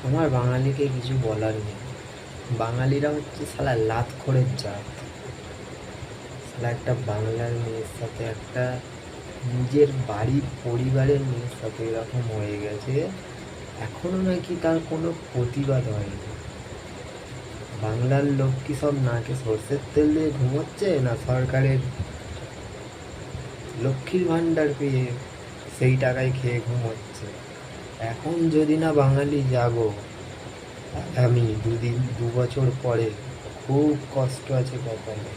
আমার বাঙালিকে কিছু বলার নেই। বাঙালিরা হচ্ছে শালা লাতখোরের জাত। শালা একটা বাংলার মেয়ের সাথে একটা নিজের বাড়ির পরিবারের মেয়ের সাথে এরকম হয়ে গেছে, এখনো নাকি তার কোনো প্রতিবাদ হয়নি। বাংলার লোক কি সব নাকে সর্ষের তেল দিয়ে ঘুমোচ্ছে, না সরকারের লক্ষ্মীর ভাণ্ডার পেয়ে সেই টাকায় খেয়ে ঘুমোচ্ছে? এখন যদি না বাঙালি জাগো, আমি 2 বছর পরে, খুব কষ্ট আছে কপালে।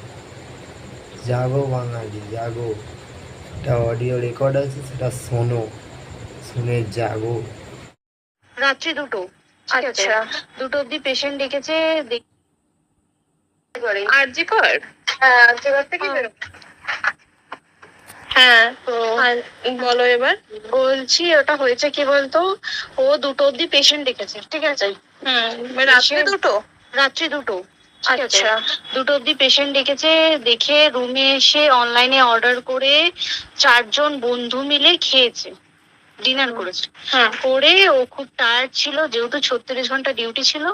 জাগো বাঙালি জাগো, একটা অডিও রেকর্ড আছে, সেটা শোনো, শুনে জাগো। রাত্রি 2টো, ঠিক আছে, আচ্ছা, 2টো অব্দি পেশেন্ট ডেকেছে। আরজি কর। হ্যাঁ, আর্যিকর থেকে ও। বেরোবো। হ্যাঁ, তো আর বলো এবার। বলছি ওটা হয়েছে কি বলতো, ও 2টো অব্দি পেশেন্ট ডেকেছে, ঠিক আছে। রাত্রে দুটো। রাত্রি 2টো, ঠিক আছে। আচ্ছা। 2টো অব্দি পেশেন্ট ডেকেছে, দেখে রুমে এসে অনলাইনে অর্ডার করে 4জন বন্ধু মিলে খেয়েছে, ডিনার করেছে। হুম। করে ও খুব টায়ার্ড ছিল, যেহেতু 36 ঘন্টা ডিউটি ছিল,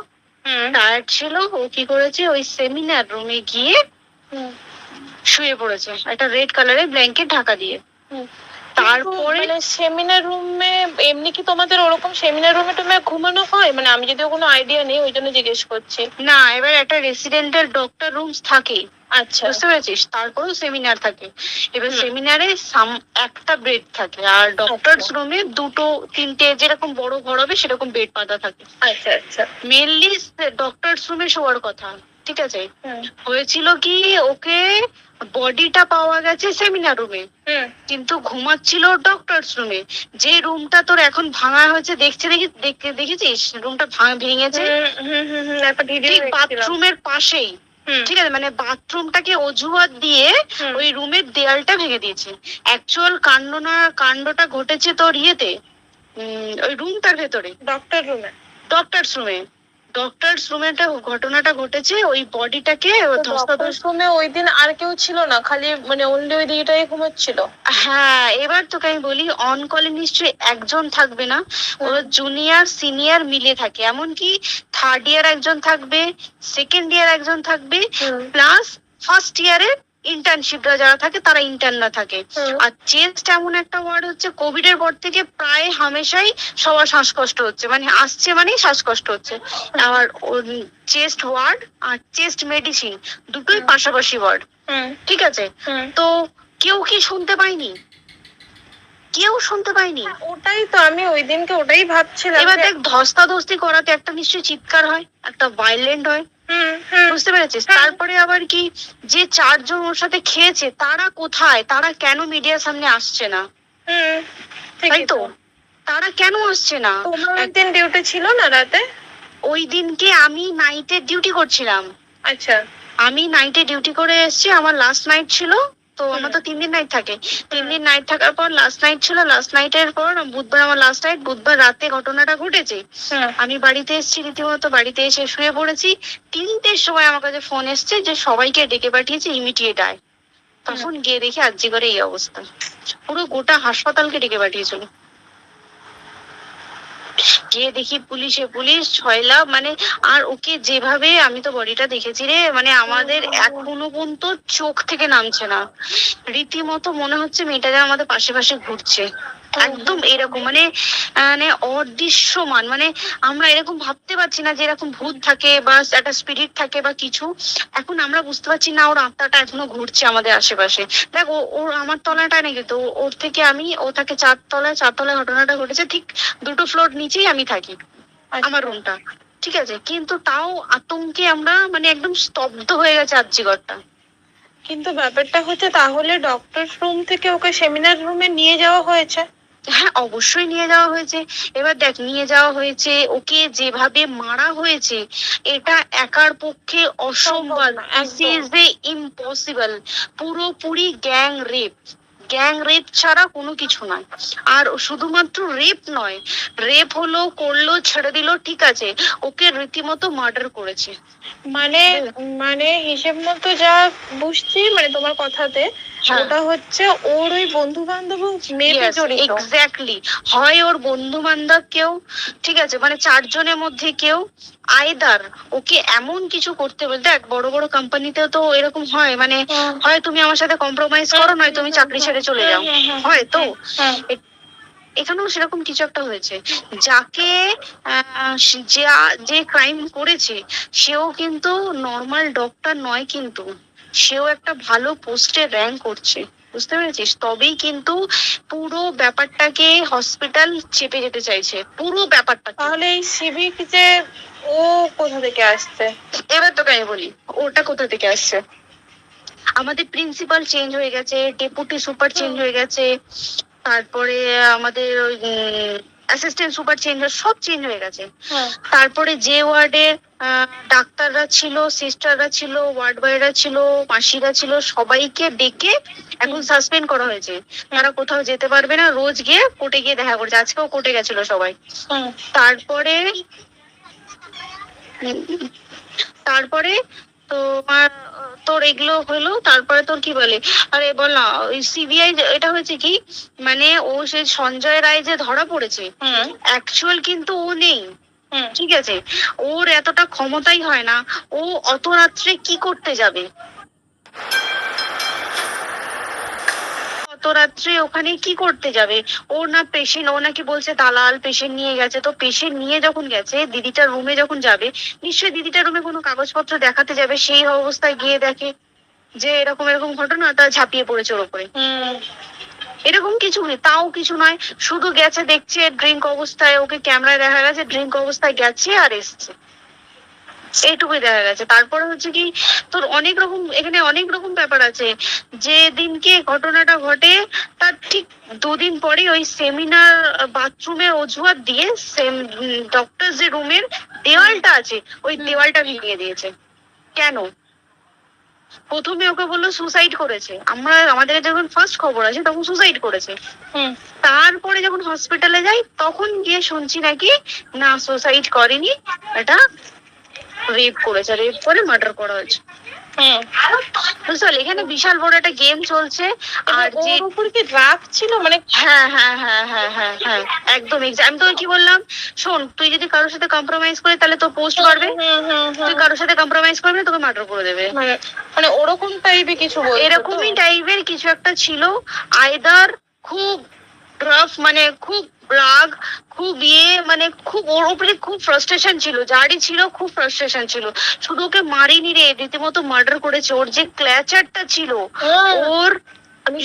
টায়ার্ড ছিল। ও কি করেছে, ওই সেমিনার রুমে গিয়ে শুয়ে পড়েছে একটা রেড কালারের ব্ল্যাঙ্কেট ঢাকা দিয়ে। তারপরে মানে সেমিনার রুমে এমনি কি তোমাদের ওরকম সেমিনার রুমে টুমে ঘুমানো হয়? মানে আমি যদিও কোনো আইডিয়া নেই, ওই জন্য জিজ্ঞেস করছি। না, এবার একটা রেসিডেন্টাল ডক্টর রুমস থাকে, আচ্ছা। বুঝতে পেরেছিস, তারপরেও সেমিনার থাকে। এবার হুম। সেমিনারে একটা বেড থাকে, আর ডক্টরস রুমে 2-3টে যেরকম বড় ঘর হবে সেরকম বেড পাতা থাকে। আচ্ছা আচ্ছা। মেনলি ডক্টরস রুমে শোয়ার কথা, ঠিক আছে। হয়েছিল কি, ওকে বডিটা পাওয়া গেছে সেমিনার রুমে, কিন্তু ঘুমাচ্ছিল ডক্টরস রুমে। যে রুমটা তোর এখন ভাঙা হয়েছে, দেখেছিস রুমটা ভেঙেছে, একটা ভিডিও ঠিক বাথরুমের পাশেই, ঠিক আছে। মানে বাথরুমটাকে অজুহাত দিয়ে ওই রুমের দেয়ালটা ভেঙে দিয়েছে। অ্যাকচুয়াল কাণ্ডটা ঘটেছে তোর ইয়েতে, ওই রুমটার ভেতরে, ডক্টরস রুমে। ডক্টরস রুমে একটা ঘটনাটা ঘটেছে, ওই বডিটাকে ধস্তাধস্তি। রুমে ওই দিন আর কেউ ছিল না, খালি মানে অনলি ওই দিকটাই ঘুমোচ্ছিল। হ্যাঁ, এবার তোকে আমি বলি, অন কলে নিশ্চয়ই একজন থাকবে না, ওর জুনিয়র সিনিয়র মিলে থাকে। এমনকি থার্ড ইয়ার একজন থাকবে, সেকেন্ড ইয়ার একজন থাকবে, প্লাস ফার্স্ট ইয়ারের ইন্টার্নশিপরা যারা থাকে তারা ইন্টার্নরা থাকে। আর চেস্ট এমন একটা ওয়ার্ড হচ্ছে, কোভিড এর পর থেকে প্রায় হামেশাই সবার শ্বাসকষ্ট হচ্ছে, মানে আসছে মানেই শ্বাসকষ্ট হচ্ছে। আর চেস্ট ওয়ার্ড আর চেস্ট মেডিসিন দুটোই পাশাপাশি ওয়ার্ড, ঠিক আছে। তো কেউ কি শুনতে পায়নি? কেউ শুনতে পায়নি। ওটাই তো আমি ওই দিনকে ওটাই ভাবছিলাম। এবার দেখ, ধস্তাধস্তি করাতে একটা নিশ্চয়ই চিৎকার হয়, একটা ভাইলেন্ট হয়, বুঝতে পেরেছিস। তারপরে আবার কি, যে 4জন ওর সাথে খেয়েছে তারা কোথায়, তারা কেন মিডিয়ার সামনে আসছে না? তাই তো, তারা কেন আসছে না? তোমার ওই দিন ডিউটি ছিল না রাতে? ওই দিনকে আমি নাইটে ডিউটি করছিলাম। আচ্ছা। আমি নাইটে ডিউটি করে এসেছি, আমার লাস্ট নাইট ছিল। তো আমার তো 3 দিন নাইট থাকে, 3 দিন নাইট থাকার পর লাস্ট নাইট ছিল। লাস্ট নাইটের পর বুধবার আমার লাস্ট নাইট, বুধবার রাতে ঘটনাটা ঘটেছে। আমি বাড়িতে এসেছি, রীতিমতো বাড়িতে এসে শুয়ে পড়েছি। 3টের সময় আমার কাছে ফোন এসছে যে সবাইকে ডেকে পাঠিয়েছে, ইমিডিয়েট আয়। তখন গিয়ে দেখি আরজি করে এই অবস্থা, পুরো গোটা হাসপাতালকে ডেকে পাঠিয়েছিল। গিয়ে দেখি পুলিশ ছয়লা, মানে আর ওকে যেভাবে, আমি তো বডিটা দেখেছি রে, মানে আমাদের এখনো পর্যন্ত চোখ থেকে নামছে না। রীতিমতো মনে হচ্ছে মেয়েটা যেন আমাদের পাশে পাশে ঘুরছে, একদম এরকম, মানে মানে অদৃশ্যমান। মানে আমরা এরকম ভাবতে পারছি না যে এরকম ভূত থাকে বা একটা স্পিরিট থাকে বা কিছু। এখন আমরা বুঝতে পারছি না, ওর আত্মাটা এখনো ঘুরছে আমাদের আশেপাশে। দেখ, ওর আমার তলাটায় নাকি, তো ওর থেকে ও থাকে 4 তলায়। 4 তলায় ঘটনাটা ঘটেছে, ঠিক 2টো ফ্লোর নিচেই আমি থাকি, আমার রুমটা, ঠিক আছে। কিন্তু তাও আতঙ্কে আমরা মানে একদম স্তব্ধ হয়ে গেছে আর্যিকরটা। কিন্তু ব্যাপারটা হচ্ছে, তাহলে ডক্টর রুম থেকে ওকে সেমিনার রুমে নিয়ে যাওয়া হয়েছে? হ্যাঁ, অবশ্যই নিয়ে যাওয়া হয়েছে। এবার দেখ, নিয়ে যাওয়া হয়েছে, ওকে যেভাবে মারা হয়েছে এটা একার পক্ষে অসম্ভব, দিস ইজ এ ইম্পসিবল। পুরোপুরি গ্যাং রেপ ছাড়া কোনো কিছু নয়। আর শুধুমাত্র রেপ নয়, রেপ হলো, করলো, ছেড়ে দিল, ঠিক আছে, ওকে রীতিমতো মার্ডার করেছে। মানে মানে হিসেব মতো যা বুঝছি, মানে তোমার কথাতে হ্যাঁ। ওটা হচ্ছে ওর ওই বন্ধু বান্ধব মেয়েতে জড়িত। এক্স্যাক্টলি, হয় ওর বন্ধু বান্ধব কেউ, ঠিক আছে, মানে 4 জনের মধ্যে কেউ, আইদার ওকে এমন কিছু করতে বলতে, দেখ বড় বড় কোম্পানিতেও তো এরকম হয়, মানে হুম। হয় তুমি আমার সাথে কম্প্রোমাইজ করো, নয় তুমি চাকরি ছেড়ে চলে যাও, হয় তো। হ্যাঁ। এখানেও সেরকম কিছু একটা হয়েছে, যাকে যে ক্রাইম করেছে সেও কিন্তু নর্মাল ডক্টর নয়, কিন্তু সেও একটা ভালো পোস্টে র্যাঙ্ক করছে, বুঝতে পেরেছিস? তবেই কিন্তু পুরো ব্যাপারটাকে হসপিটাল চেপে যেতে চাইছে, পুরো ব্যাপারটা। তাহলে এই সিভিক যে ও কোথা থেকে আসছে? এবার তোকে আমি বলি ওটা কোথা থেকে আসছে। আমাদের প্রিন্সিপাল চেঞ্জ হয়ে গেছে, ডেপুটি সুপার চেঞ্জ হয়ে গেছে, তারপরে আমাদের ওই অ্যাসিস্ট্যান্ট সুপার চেঞ্জ, সব চেঞ্জ হয়ে গেছে। হ্যাঁ। তারপরে যে ওয়ার্ডে ডাক্তাররা ছিল, সিস্টাররা ছিল, ওয়ার্ড বয়রা ছিল, মাসিরা ছিল, সবাইকে ডেকে এখন সাসপেন্ড করা হয়েছে। তারা কোথাও যেতে পারবে না, রোজ গিয়ে কোর্টে গিয়ে দেখা করছে, আজকেও কোর্টে গেছিল সবাই। হুম। তারপরে তারপরে তোমার তোর এগুলো হলো, তারপরে তোর কি বলে, আরে বল না, ওই সিবিআই এটা হয়েছে কি, মানে ও সে সঞ্জয় রায় যে ধরা পড়েছে, হুম। অ্যাকচুয়াল কিন্তু ও নেই, হুম। ঠিক আছে, ওর এতটা ক্ষমতাই হয় না, ও অত রাত্রে কি করতে যাবে, অত রাত্রে ওখানে কি করতে যাবে? ওর না পেশেন্ট, ও নাকি বলছে দালাল পেশেন্ট নিয়ে গেছে, তো পেশেন্ট নিয়ে যখন গেছে দিদিটার রুমে যখন যাবে, নিশ্চয়ই দিদিটার রুমে কোনো কাগজপত্র দেখাতে যাবে, সেই অবস্থায় গিয়ে দেখে যে এরকম এরকম ঘটনা, তা ঝাঁপিয়ে পড়েছে ওর উপরে। হুম। এরকম কিছু নেই, তাও কিছু নয়, শুধু গেছে দেখছে ড্রিঙ্ক অবস্থায়, ওকে ক্যামেরায় দেখা গেছে ড্রিঙ্ক অবস্থায় গেছে আর এসছে, এইটুকুই দেখা গেছে। তারপরে হচ্ছে কি, তোর অনেক রকম, এখানে অনেক রকম ব্যাপার আছে। যে দিনকে ঘটনাটা ঘটে তার ঠিক 2 দিন পরে ওই সেমিনার বাথরুমের অজুহাত দিয়ে ডক্টর যে রুমের দেওয়ালটা আছে ওই দেওয়ালটা ভেঙে দিয়েছে। কেন? প্রথমে ওকে বললো সুসাইড করেছে, আমাদের যখন ফার্স্ট খবর আছে তখন সুসাইড করেছে। হুম। তারপরে যখন হসপিটালে যাই তখন গিয়ে শুনছি নাকি না সুসাইড করেনি, এটা রেপ করেছে, রেপ করে মার্ডার করা হয়েছে। হুম। বুঝতে পারলি, এখানে বিশাল বড় একটা গেম চলছে। আর যে ওর উপর কি রাগ ছিল মানে? হ্যাঁ হ্যাঁ হ্যাঁ হ্যাঁ হ্যাঁ হ্যাঁ একদম আমি তোকে কি বললাম, শোন, তুই যদি কারোর সাথে কম্প্রোমাইজ করে তাহলে তোর পোস্ট বাড়বে, তুই কারোর সাথে কম্প্রোমাইজ করবি না তোকে মার্ডার করে দেবে, মানে ওরকম টাইপের কিছু বলতো? এরকমই টাইপের কিছু একটা ছিল। আইদার খুব রাফ, মানে খুব রাগ, খুব মানে খুব ওর উপরে খুব ফ্রাস্ট্রেশন ছিল, যারই ছিল খুব ফ্রাস্ট্রেশন ছিল, শুধু ওকে মারিনি রে, রীতিমতো মার্ডার করেছে। ওর যে ক্ল্যাচারটা ছিল, ওর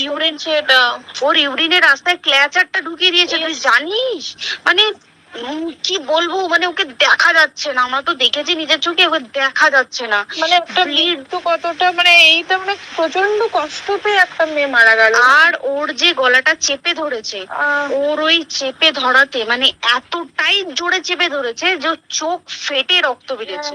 ইউরিন, সেটা ওর ইউরিনের রাস্তায় ক্ল্যাচারটা ঢুকিয়ে দিয়েছে, তুই জানিস? মানে কি বলবো, মানে ওকে দেখা যাচ্ছে না, আমরা তো দেখেছি নিজের চোখে, ওকে দেখা যাচ্ছে না, মানে একটা মৃত্যু কতটা, মানে এইটা মানে প্রচন্ড কষ্ট পেয়ে একটা মেয়ে মারা গেল। আর ওর যে গলাটা চেপে ধরেছে, ওর ওই চেপে ধরাতে মানে এতটাই জোরে চেপে ধরেছে যে ওর চোখ ফেটে রক্ত বেরিয়েছে,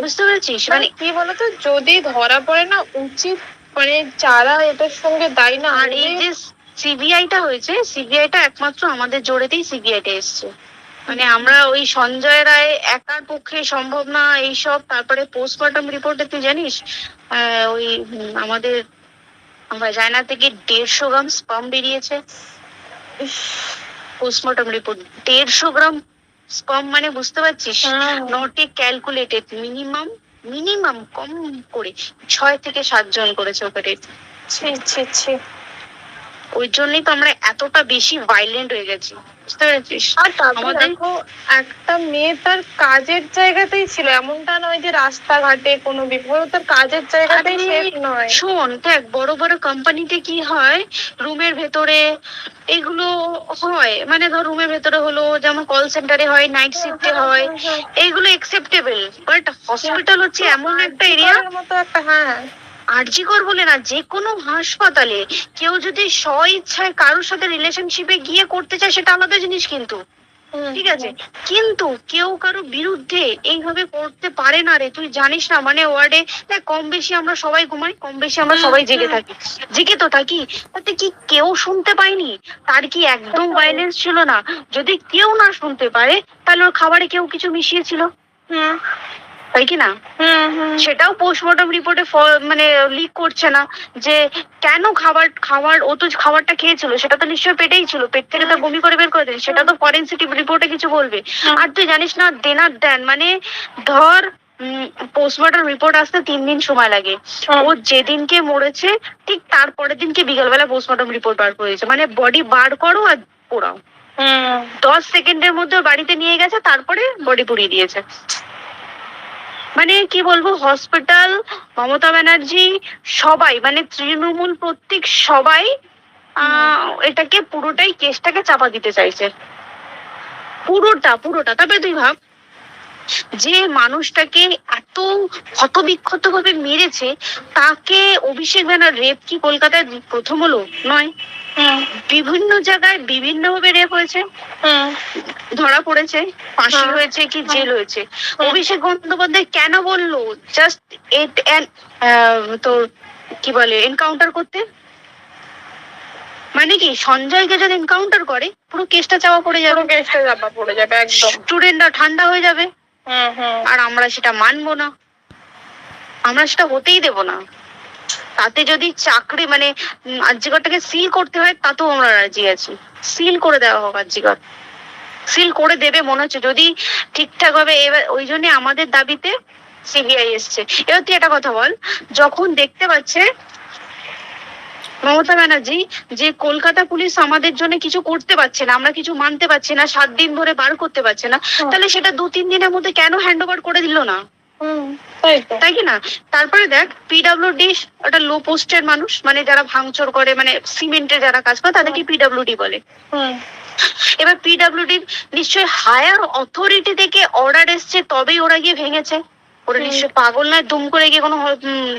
বুঝতে পেরেছিস? মানে কি বলতো, যদি ধরা পড়ে না, উচিত মানে যারা এটার সঙ্গে দায়ী না। আর এই যে সিবিআইটা হয়েছে, সিবিআইটা একমাত্র আমাদের জোরেতেই সিবিআইটা এসছে, মানে আমরা ওই সঞ্জয় রায় একার পক্ষে সম্ভব না এইসব। তারপরে পোস্টমর্টম রিপোর্টে তুই জানিস ওই আমাদের ভাজাইনা থেকে 150 গ্রাম স্পাম বেরিয়েছে। পোস্টমর্টম রিপোর্ট 150 গ্রাম স্পাম, মানে বুঝতে পারছিস? Not a calculated, minimum minimum কম করে 6 থেকে 7 জন করেছে অপারেট। ওই জন্যই তো আমরা এতটা বেশি ভাইলেন্ট হয়ে গেছি, বুঝতে পেরেছিস? আর তারপর দেখো, একটা মেয়ে তার কাজের জায়গাতেই ছিল, এমনটা নয় যে রাস্তাঘাটে কোনো বিপদ, তার কাজের জায়গাতেই সেফ নয়। শোন দেখ, বড় বড় কোম্পানিতে কি হয়, রুমের ভেতরে এগুলো হয়, মানে ধর রুমের ভেতরে হলো, যেমন কল সেন্টারে হয়, নাইট শিফটে হয়, এইগুলো একসেপ্টেবল। বাট হসপিটাল হচ্ছে এমন একটা এরিয়া মতো একটা, হ্যাঁ, আরজিকর বলে না, যে কোনো হাসপাতালে কেউ যদি স্ব ইচ্ছায় কারোর সাথে রিলেশনশিপে গিয়ে করতে চায় সেটা আলাদা জিনিস, কিন্তু ঠিক আছে, কিন্তু কেউ কারো বিরুদ্ধে এইভাবে করতে পারে না রে, তুই জানিস না? মানে ওয়ার্ডে দেখ, কম বেশি আমরা সবাই ঘুমাই, কম বেশি আমরা সবাই জেগে থাকি, জেগে তো থাকি, তাতে কি কেউ শুনতে পায়নি? তার কি একদম ভায়োলেন্স ছিল না? যদি কেউ না শুনতে পারে তাহলে ওর খাবারে কেউ কিছু মিশিয়েছিল, তাই কি না? সেটাও পোস্টমর্টম রিপোর্টে মানে লিক করছে না যে কেন খাবার ও তো খাবারটা খেয়েছিল, সেটা তো নিশ্চয়ই পেটেই ছিল, পেট থেকে তো বমি করে বের করে দেন, সেটা তো ফরেনসিক রিপোর্টে কিছু বলবে। আর তুই জানিস না দেনার দেন মানে ধর পোস্টমর্টম রিপোর্ট আসতে 3 দিন সময় লাগে, ও যেদিনকে মরেছে ঠিক তারপরের দিনকে বিকালবেলা পোস্টমর্টম রিপোর্ট বার করেছে, মানে বডি বার করো আর পোড়াও। 10 সেকেন্ডের মধ্যে ওর বাড়িতে নিয়ে গেছে, তারপরে বডি পুড়িয়ে দিয়েছে। মানে কি বলবো, হসপিটাল, মমতা ব্যানার্জি, সবাই মানে তৃণমূল প্রত্যেক সবাই এটাকে পুরোটাই কেসটাকে চাপা দিতে চাইছে, পুরোটা। তবে তুই ভাব যে মানুষটাকে এত ক্ষতবিক্ষত ভাবে মেরেছে, তাকে অভিষেক ব্যানার রেপ কি কলকাতায় প্রথম হলো? নয়, বিভিন্ন জায়গায় বিভিন্ন ভাবে রেপ হয়েছে, ধরা পড়েছে, ফাঁসি হয়েছে কি জেল হয়েছে। অভিষেক বন্দ্যোপাধ্যায় কেন বললো জাস্ট তোর কি বলে এনকাউন্টার করতে? মানে কি সঞ্জয়কে যদি এনকাউন্টার করে পুরো কেসটা চাপা পড়ে যাবে, একদম স্টুডেন্টরা ঠান্ডা হয়ে যাবে। আর আমরা সেটা মানবো না, আমরা সেটা হতেই দেব না। তাতে যদি চাকরি মানে আরজিকরটাকে সিল করতে হয় তাতেও আমরা রাজি আছি, সিল করে দেওয়া হোক, আরজিকর সিল করে দেবে মনে হচ্ছে যদি ঠিকঠাক ভাবে। এবার ওই জন্য আমাদের দাবিতে সিবিআই এসছে। এবার তুই একটা কথা বল, যখন দেখতে পাচ্ছে মমতা ব্যানার্জি যে কলকাতা পুলিশ আমাদের জন্য কিছু করতে পারছে না, আমরা কিছু মানতে পারছি না, 7 দিন ধরে বার করতে পারছে না, তাহলে সেটা 2-3 দিনের মধ্যে কেন হ্যান্ড ওভার করে দিল না? তাই কি না? তারপরে দেখ পিডব্লিউডি ওটা লো পোস্টের মানুষ, মানে যারা ভাঙচুর করে, মানে সিমেন্টে যারা কাজ করে তাদেরকে পিডব্লিউডি বলে। এবার পিডব্লিউডি নিশ্চয়ই হায়ার অথরিটি থেকে অর্ডার এসছে তবেই ওরা গিয়ে ভেঙেছে, ওরা নিশ্চয়ই পাগল নয় দুম করে গিয়ে কোনো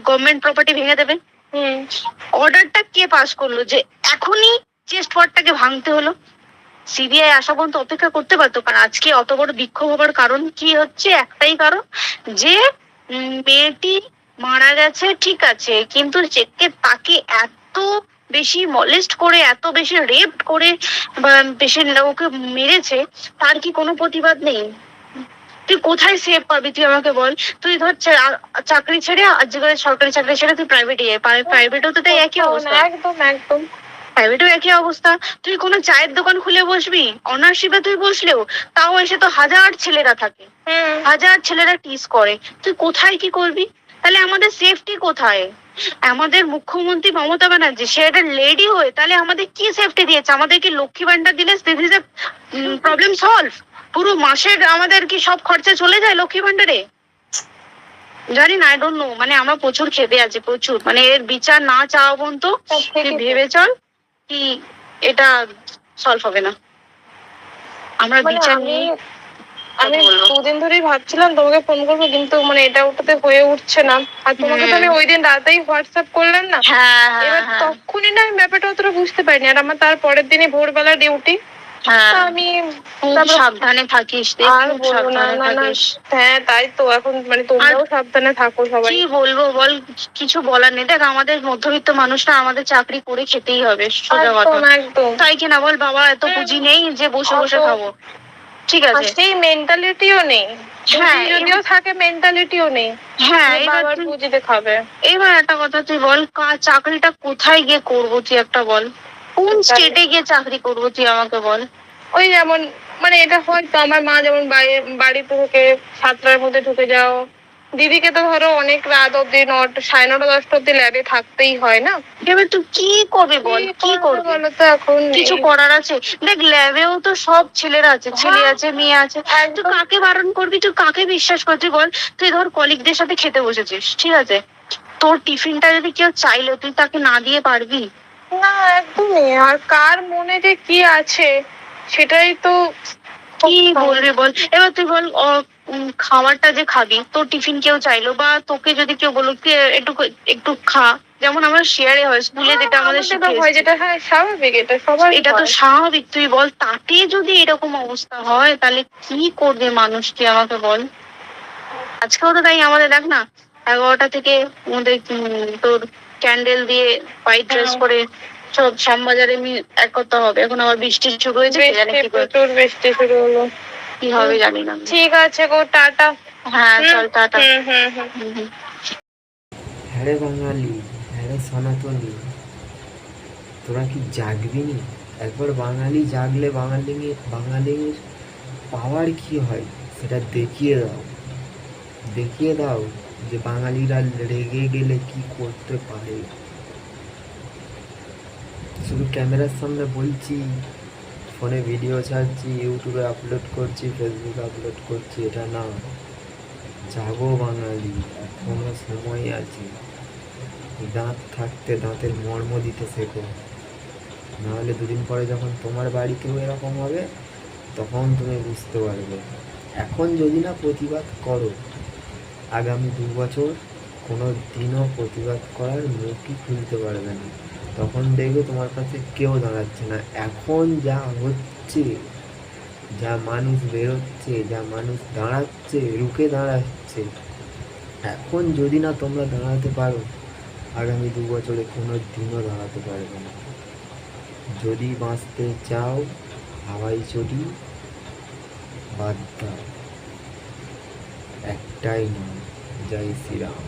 গভর্নমেন্ট প্রপার্টি ভেঙে দেবে। অর্ডারটা কে পাস করলো যে এখনই চেস্ট ওয়ার্ডটাকে ভাঙতে হলো? সিবিআই আসা পর্যন্ত অপেক্ষা করতে পারতো। কারণ আজকে অত বড় বিক্ষোভ হবার কারণ কি হচ্ছে? একটাই কারণ যে মেয়েটি মারা গেছে, ঠিক আছে, কিন্তু তাকে এত বেশি মলেস্ট করে, এত বেশি রেপ করে বেশি ওকে মেরেছে, তার কি কোনো প্রতিবাদ নেই? তুই কোথায় সেভ পাবি তুই আমাকে বল? তুই ধর চাকরি ছেড়ে আজকাল সরকারি চাকরি ছেড়ে তুই প্রাইভেটে যাই, প্রাইভেটেও তো তাই একই অবস্থা, একদম প্রাইভেটেও একই অবস্থা। তুই কোনো চায়ের দোকান খুলে বসবি, অনার্সশিপে তুই বসলেও তাও এসে তো হাজার ছেলেরা থাকে, হাজার ছেলেরা টিস করে, তুই কোথায় কি করবি? তাহলে আমাদের সেফটি কোথায়? আমাদের মুখ্যমন্ত্রী মমতা ব্যানার্জি সে একটা লেডি হয়ে তাহলে আমাদের কি সেফটি দিয়েছে? আমাদের কি লক্ষ্মী ভান্ডার দিলে প্রবলেম সলভ? পুরো মাসের আমাদের কি সব খরচা চলে যায় লক্ষ্মী ভান্ডারে? জানি না, আই ডোন্ট নো। মানে আমরা প্রচুর খেপে আছি, প্রচুর। মানে এর বিচার না চাওয়া পর্যন্ত তুই ভেবে চল কি এটা সলভ হবে না। আমরা বিচার নিয়ে আমি 2 দিন ধরেই ভাবছিলাম তোমাকে ফোন করবো, কিন্তু মানে এটা ওটাতে হয়ে উঠছে না। আর তোমাকে তো আমি ওই দিন রাতেই হোয়াটসঅ্যাপ করলাম না, এবার তখনই না আমি ব্যাপারটা অতটা বুঝতে পারিনি। আর আমার তার পরের দিনই ভোরবেলা ডিউটি, আমি সাবধানে থাকিস। আর বলবো না। হ্যাঁ তাই তো, এখন মানে তোমরাও সাবধানে থাকো সবাই। কি বলবো বল, কিছু বলার নেই। দেখ আমাদের মধ্যবিত্ত মানুষরা আমাদের চাকরি করে খেতেই হবে, সোজা কথা, তাই কিনা বল? বাবা এত পুঁজি নেই যে বসে বসে খাবো, ঠিক আছে? সেই মেন্টালিটিও নেই, যদিও থাকে মেন্টালিটিও নেই। হ্যাঁ, এবার পুঁজিতে খাবে। এবার একটা কথা তুই বল, চাকরিটা কোথায় গিয়ে করবো তুই একটা বল? কোন স্টেটে গিয়ে চাকরি করবো তুই আমাকে বল? ওই যেমন মানে এটা হয়তো আমার মা যেমন বাড়ি থেকে 7টার মধ্যে ঢুকে যাও, দিদিকে তো ধরো অনেক রাত অব্দি 9টা 9:30 10টা অব্দি ল্যাবে থাকতেই হয় না। এবার তুই কি করবি বল? কি করবি বলো তো? এখন কিছু করার আছে? দেখ ল্যাবেও তো সব ছেলেরা আছে, ছেলে আছে, মেয়ে আছে, তুই কাকে বারণ করবি? তুই কাকে বিশ্বাস করবি বল? তুই ধর কলিগদের সাথে খেতে বসেছিস, ঠিক আছে, তোর টিফিনটা যদি কেউ চাইলো তুই তাকে না দিয়ে পারবি? না, একদমই। আর কার মনে যে কি আছে সেটাই তো কি বলবি বল? এবার তুই বল, খাবারটা যে খাবি, তোর টিফিন কেউ চাইলো বা তোকে যদি কেউ বললো একটু খা, যেমন আমরা শেয়ারে হয় স্কুলে, যেটা আমাদের হয়, যেটা হ্যাঁ স্বাভাবিক, এটা সবার, এটা তো স্বাভাবিক। তুই বল তাতে যদি এরকম অবস্থা হয় তাহলে কি করবে মানুষ, তুই আমাকে বল? আজকেও তো তাই আমাদের দেখ না 11টা থেকে আমাদের তোর ক্যান্ডেল দিয়ে হোয়াইট ড্রেস করে সব শ্যামবাজারে এক করতে হবে। এখন আবার বৃষ্টি শুরু হয়েছে, প্রচুর বৃষ্টি শুরু হলো, কি হবে জানি না। ঠিক আছে গো, টাটা। হ্যাঁ চল টাটা। হ্যাঁ রে বাঙালি, হ্যাঁ রে সনাতনী, তোরা কি জাগবি নি? একবার বাঙালি জাগলে বাঙালির পাওয়ার কি হয় সেটা দেখিয়ে দাও যে বাঙালিরা রেগে গেলে কি করতে পারে। শুধু ক্যামেরার সামনে বলছি, ফোনে ভিডিও ছাড়ছি, ইউটিউবে আপলোড করছি, ফেসবুকে আপলোড করছি, এটা না। জাগো বাঙালি, এখনো সময় আছে। দাঁত থাকতে দাঁতের মর্ম দিতে শেখো, নাহলে দুদিন পরে যখন তোমার বাড়িতেও এরকম হবে তখন তুমি বুঝতে পারবে। এখন যদি না প্রতিবাদ করো, আগামী 2 বছর কোনো দিনও প্রতিবাদ করার মুখই খুলতে পারবে না। তখন দেখবে তোমার কাছে কেউ দাঁড়াচ্ছে না। এখন যা হচ্ছে, যা মানুষ বেরোচ্ছে, যা মানুষ দাঁড়াচ্ছে, রুখে দাঁড়াচ্ছে, এখন যদি না তোমরা দাঁড়াতে পারো, আগামী 2 বছরে কোনো দিনও দাঁড়াতে পারবে না। যদি বাঁচতে চাও হাওয়াই চটি বাদ দাও, একটাই নাম, জয় শ্রীরাম।